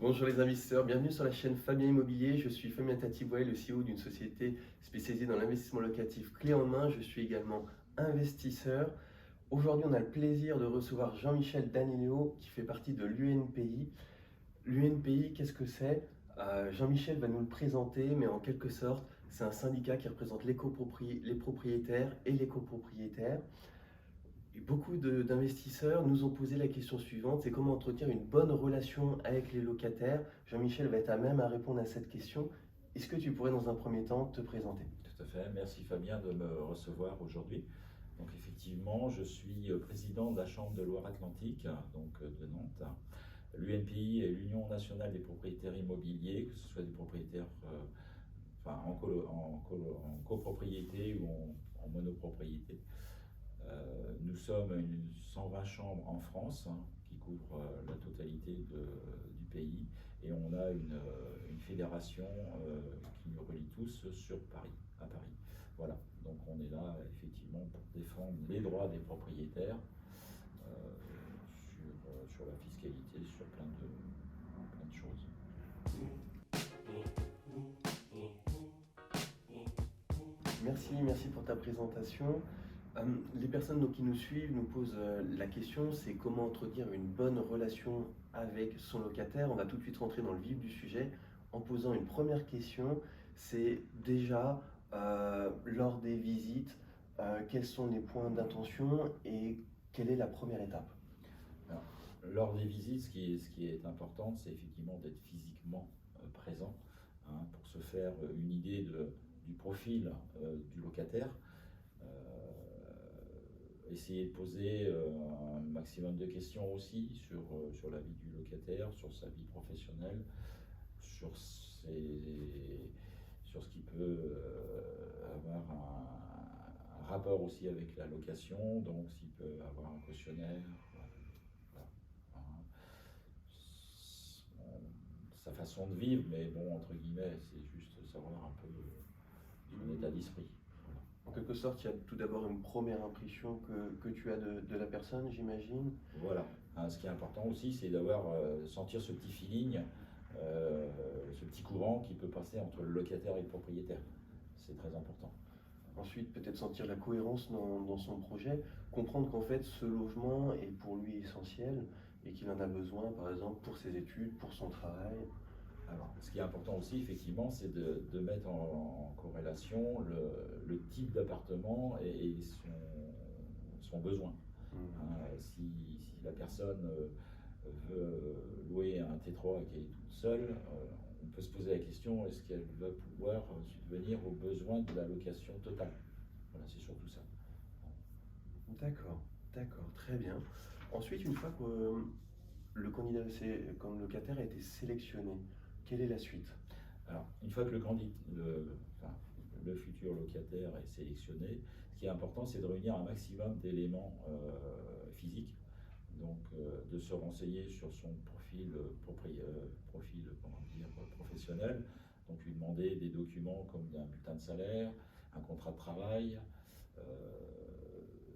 Bonjour les investisseurs, bienvenue sur la chaîne Fabien Immobilier. Je suis Fabien Tatiboué, le CEO d'une société spécialisée dans l'investissement locatif clé en main. Je suis également investisseur. Aujourd'hui, on a le plaisir de recevoir Jean-Michel Danilo qui fait partie de l'UNPI. L'UNPI, qu'est-ce que c'est? Jean-Michel va nous le présenter, mais en quelque sorte, c'est un syndicat qui représente les propriétaires et les copropriétaires. Et beaucoup d'investisseurs nous ont posé la question suivante, c'est comment entretenir une bonne relation avec les locataires. Jean-Michel va être à même à répondre à cette question. Est-ce que tu pourrais dans un premier temps te présenter? Tout à fait, merci Fabien de me recevoir aujourd'hui. Donc effectivement, je suis président de la Chambre de Loire-Atlantique, donc de Nantes. L'UNPI est l'Union nationale des propriétaires immobiliers, que ce soit des propriétaires en copropriété ou en monopropriété. Nous sommes 120 chambres en France qui couvrent la totalité du pays et on a une fédération qui nous relie tous sur Paris, à Paris. Voilà, donc on est là effectivement pour défendre les droits des propriétaires sur la fiscalité, sur plein de choses. Merci pour ta présentation. Les personnes donc, qui nous suivent nous posent la question, c'est comment entretenir une bonne relation avec son locataire. On va tout de suite rentrer dans le vif du sujet en posant une première question. C'est déjà lors des visites, quels sont les points d'intention et quelle est la première étape? Alors, lors des visites, ce qui est important, c'est effectivement d'être physiquement présent pour se faire une idée du profil du locataire. Essayer de poser un maximum de questions aussi sur la vie du locataire, sur sa vie professionnelle, sur ce qui peut avoir un rapport aussi avec la location, donc s'il peut avoir un cautionnaire, voilà, sa façon de vivre, mais bon, entre guillemets, c'est juste savoir un peu son état d'esprit. En quelque sorte, il y a tout d'abord une première impression que tu as de la personne, j'imagine. Voilà. Ce qui est important aussi, c'est d'avoir sentir ce petit feeling, ce petit courant qui peut passer entre le locataire et le propriétaire. C'est très important. Ensuite, peut-être sentir la cohérence dans son projet, comprendre qu'en fait, ce logement est pour lui essentiel et qu'il en a besoin, par exemple, pour ses études, pour son travail. Alors, ce qui est important aussi, effectivement, c'est de mettre en corrélation le type d'appartement et son besoin. Si la personne veut louer un T3 et qu'elle est toute seule, on peut se poser la question, est-ce qu'elle va pouvoir subvenir aux besoins de la location totale? Voilà, c'est surtout ça. D'accord, très bien. Ensuite, une fois que le candidat comme locataire a été sélectionné, quelle est la suite? Alors, une fois que le futur locataire est sélectionné, ce qui est important, c'est de réunir un maximum d'éléments physiques, donc de se renseigner sur son profil professionnel, donc lui demander des documents comme un bulletin de salaire, un contrat de travail,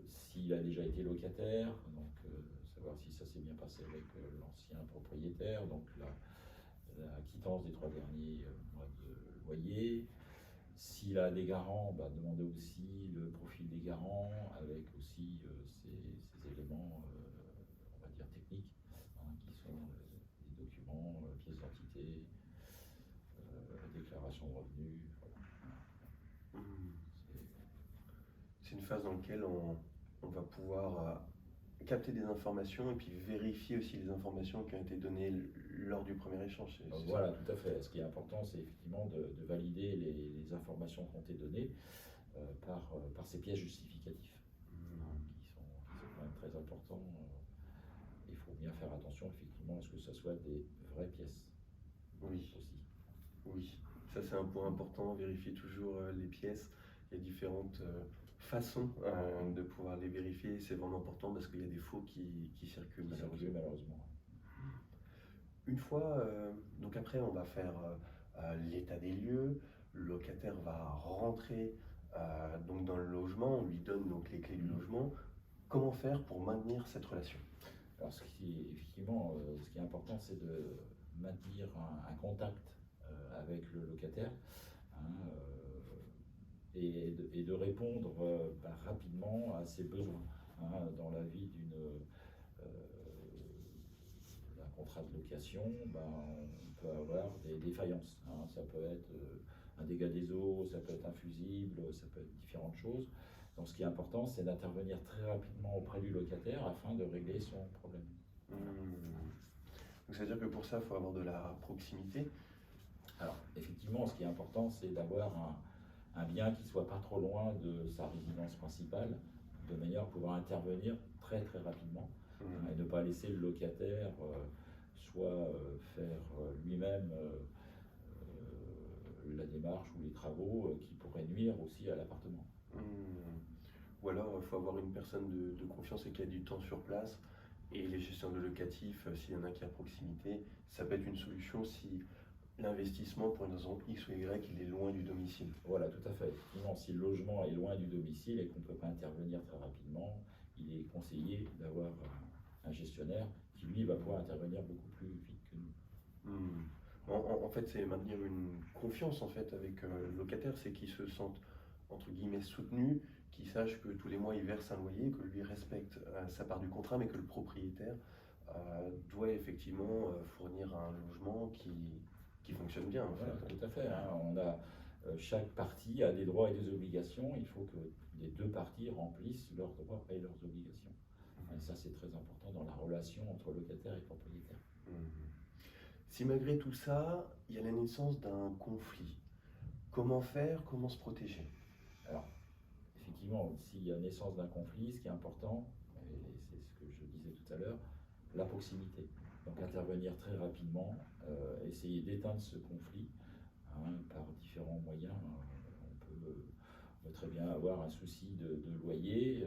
s'il a déjà été locataire, donc savoir si ça s'est bien passé avec l'ancien propriétaire, donc la quittance des 3 derniers mois de loyer. S'il a des garants, demander aussi le profil des garants avec aussi ces éléments, on va dire techniques, qui sont des documents, pièces d'identité, déclaration de revenus. Voilà. C'est une phase dans laquelle on va pouvoir capter des informations et puis vérifier aussi les informations qui ont été données lors du premier échange. Voilà, tout à fait. Ce qui est important, c'est effectivement de valider les informations qui ont été données par ces pièces justificatives, qui sont quand même très importants. Il faut bien faire attention effectivement à ce que ce soit des vraies pièces. Oui. Aussi. Oui, ça c'est un point important, vérifier toujours les pièces. Il y a différentes façons de pouvoir les vérifier. C'est vraiment important parce qu'il y a des faux qui circulent malheureusement. Une fois, donc après on va faire l'état des lieux, le locataire va rentrer donc dans le logement, on lui donne donc les clés du logement. Comment faire pour maintenir cette relation? Alors effectivement, ce qui est important, c'est maintenir un contact avec le locataire, hein, et de répondre rapidement à ses besoins, hein, dans la vie d'un contrat de location. On peut avoir des défaillances, hein. Ça peut être un dégât des eaux, ça peut être un fusible, ça peut être différentes choses. Donc ce qui est important, c'est d'intervenir très rapidement auprès du locataire afin de régler son problème. Donc ça veut dire que pour ça, il faut avoir de la proximité. Alors effectivement, ce qui est important, c'est d'avoir un bien qui ne soit pas trop loin de sa résidence principale, de manière à pouvoir intervenir très très rapidement, et ne pas laisser le locataire soit faire lui-même la démarche ou les travaux qui pourraient nuire aussi à l'appartement. Ou alors, il faut avoir une personne de confiance et qui a du temps sur place. Et les gestionnaires de locatifs, s'il y en a qui est à proximité, ça peut être une solution si l'investissement, pour une raison X ou Y, il est loin du domicile. Voilà, tout à fait. Effectivement, si le logement est loin du domicile et qu'on ne peut pas intervenir très rapidement, il est conseillé d'avoir un gestionnaire qui, lui, va pouvoir intervenir beaucoup plus vite que nous. En fait, c'est maintenir une confiance en fait, avec le locataire, c'est qu'il se sente, entre guillemets, soutenu, qu'il sache que tous les mois il verse un loyer, que lui respecte sa part du contrat, mais que le propriétaire doit effectivement fournir un logement qui fonctionne bien. En Voilà, fait. tout à fait, hein. Chaque partie a des droits et des obligations. Il faut que les deux parties remplissent leurs droits et leurs obligations. Et ça, c'est très important dans la relation entre locataire et propriétaire. Si malgré tout ça, il y a la naissance d'un conflit, comment faire, comment se protéger? Alors, effectivement, s'il y a naissance d'un conflit, ce qui est important, et c'est ce que je disais tout à l'heure, la proximité. Donc intervenir très rapidement, essayer d'éteindre ce conflit, hein, par différents moyens. On peut très bien avoir un souci de loyer,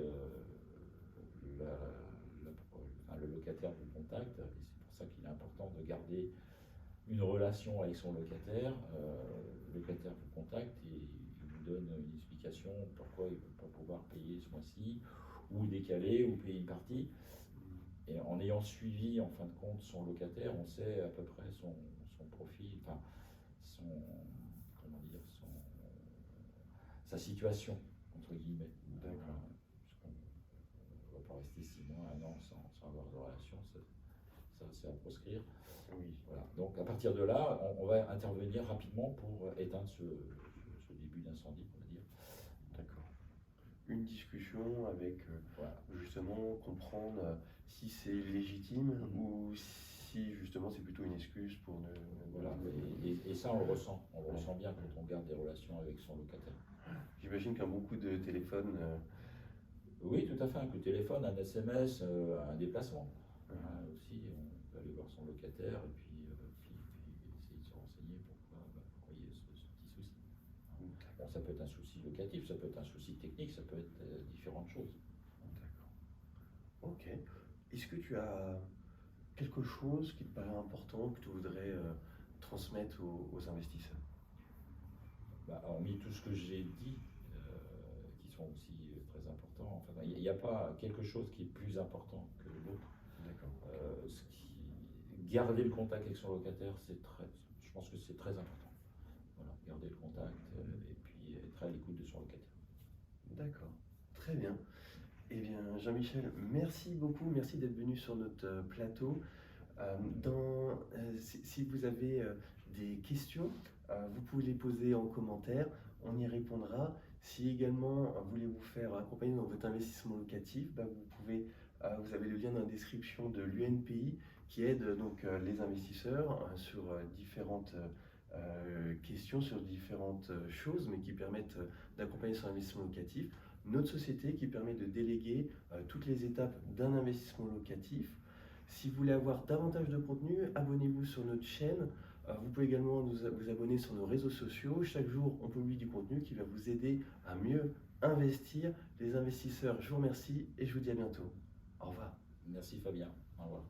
le locataire vous contacte, et c'est pour ça qu'il est important de garder une relation avec son locataire. Le locataire vous contacte et il vous donne une explication pourquoi il ne peut pas pouvoir payer ce mois-ci, ou décaler, ou payer une partie. Et en ayant suivi en fin de compte son locataire, on sait à peu près son profil, enfin sa situation, entre guillemets. D'accord. On ne va pas rester 6 mois, 1 an sans avoir de relation, ça c'est à proscrire. Oui. Voilà. Donc à partir de là, on va intervenir rapidement pour éteindre ce début d'incendie, on va dire. D'accord. Une discussion avec Voilà. justement comprendre si c'est légitime ou si justement c'est plutôt une excuse pour ne... Voilà. Et ça, on le ressent. On le ressent bien quand on garde des relations avec son locataire. J'imagine qu'un bon coup de téléphone... Oui, tout à fait. Un coup de téléphone, un SMS, un déplacement. Aussi, on peut aller voir son locataire et puis essayer de se renseigner pourquoi il y a ce petit souci. Bon, ça peut être un souci locatif, ça peut être un souci technique, ça peut être différentes choses. D'accord. Ok. Est-ce que tu as quelque chose qui te paraît important que tu voudrais transmettre aux investisseurs? Hormis tout ce que j'ai dit, qui sont aussi très importants, enfin, il n'y a pas quelque chose qui est plus important que l'autre. D'accord. Garder le contact avec son locataire, je pense que c'est très important. Voilà, garder le contact et puis être à l'écoute de son locataire. D'accord, très bien. Eh bien, Jean-Michel, merci beaucoup, merci d'être venu sur notre plateau. Si vous avez des questions, vous pouvez les poser en commentaire, on y répondra. Si également voulez-vous faire accompagner dans votre investissement locatif, vous avez le lien dans la description de l'UNPI qui aide donc les investisseurs sur différentes questions, sur différentes choses, mais qui permettent d'accompagner son investissement locatif. Notre société qui permet de déléguer toutes les étapes d'un investissement locatif. Si vous voulez avoir davantage de contenu, abonnez-vous sur notre chaîne. Vous pouvez également vous abonner sur nos réseaux sociaux. Chaque jour, on publie du contenu qui va vous aider à mieux investir. Les investisseurs, je vous remercie et je vous dis à bientôt. Au revoir. Merci Fabien. Au revoir.